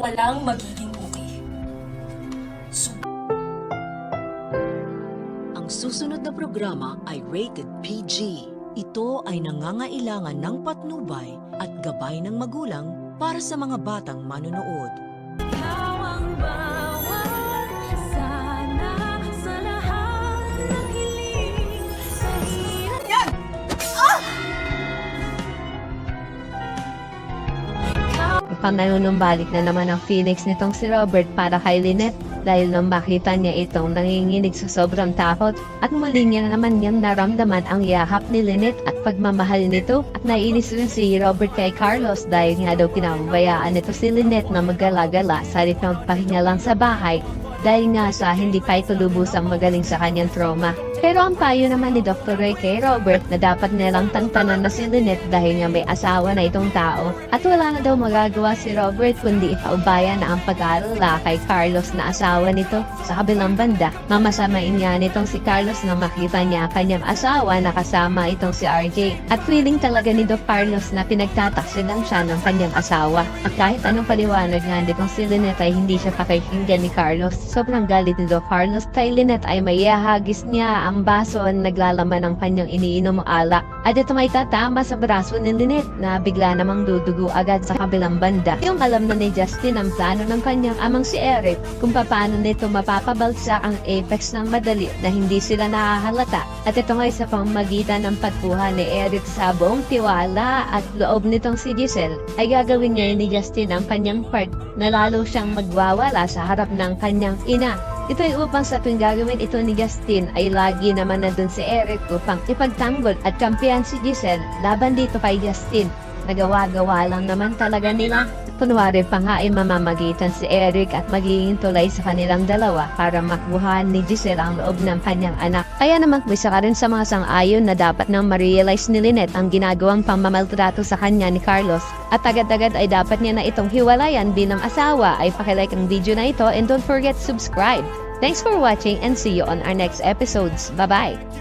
walang magiging okay. Ang susunod na programa ay rated PG. Ito ay nangangailangan ng patnubay at gabay ng magulang para sa mga batang manonood. Pananunumbalik na naman ang feelings nitong si Robert para kay Lynette dahil nang makita niya itong nanginginig sa sobrang takot at muli niya naman niyang naramdaman ang yakap ni Lynette at pagmamahal nito at nainis rin si Robert kay Carlos dahil nga daw pinababayaan nito si Lynette na magala-gala sa halip na magpahinga lang sa bahay dahil nga sa hindi pa ito lubusang magaling sa kanyang trauma. Pero ang payo naman ni Dr. Ray kay Robert na dapat nilang tantanan na si Lynette dahil nga may asawa na itong tao at wala na daw magagawa si Robert kundi ipaubayan na ang pag-aalala kay Carlos na asawa nito. Sa kabilang banda, mamasamain nga nitong si Carlos na makita niya ang kanyang asawa na kasama itong si RJ at feeling talaga ni Doc Carlos na pinagtataksi lang siya ng kanyang asawa at kahit anong paliwanag nga nitong si Lynette ay hindi siya pakikinggan ni Carlos. Sobrang galit ni Doc Carlos kay Lynette ay maihahagis niya ang baso na naglalaman ng kanyang iniinom alak at ito may tatama sa braso ni Lynette na bigla namang dudugo agad sa kabilang banda. Yung alam na ni Justin ang plano ng kanyang amang si Eric kung paano nito mapapabalsa ang Apex ng madali na hindi sila nahahalata at ito nga sa pamamagitan ng pagkuha ni Eric sa buong tiwala at loob nitong si Giselle ay gagawin niya ni Justin ang kanyang part na lalo siyang magwawala sa harap ng kanyang ina. Ito ay upang sa tuwing gagawin ito ni Justin ay lagi naman nandun si Eric upang ipagtanggol at kampihan si Giselle laban dito kay Justin. Nagawa-gawa lang naman talaga nila. Kunwari pa nga ay mamamagitan si Eric at magiging tulay sa kanilang dalawa para makuha ni Giselle ang loob ng kanyang anak. Kaya naman isa ka rin sa mga sang-ayon na dapat nang ma-realize ni Lynette ang ginagawang pamamaltrato sa kanya ni Carlos. At agad-agad ay dapat niya na itong hiwalayan bilang asawa. Ay pakilike ang video na ito and don't forget to subscribe. Thanks for watching and see you on our next episodes. Bye-bye!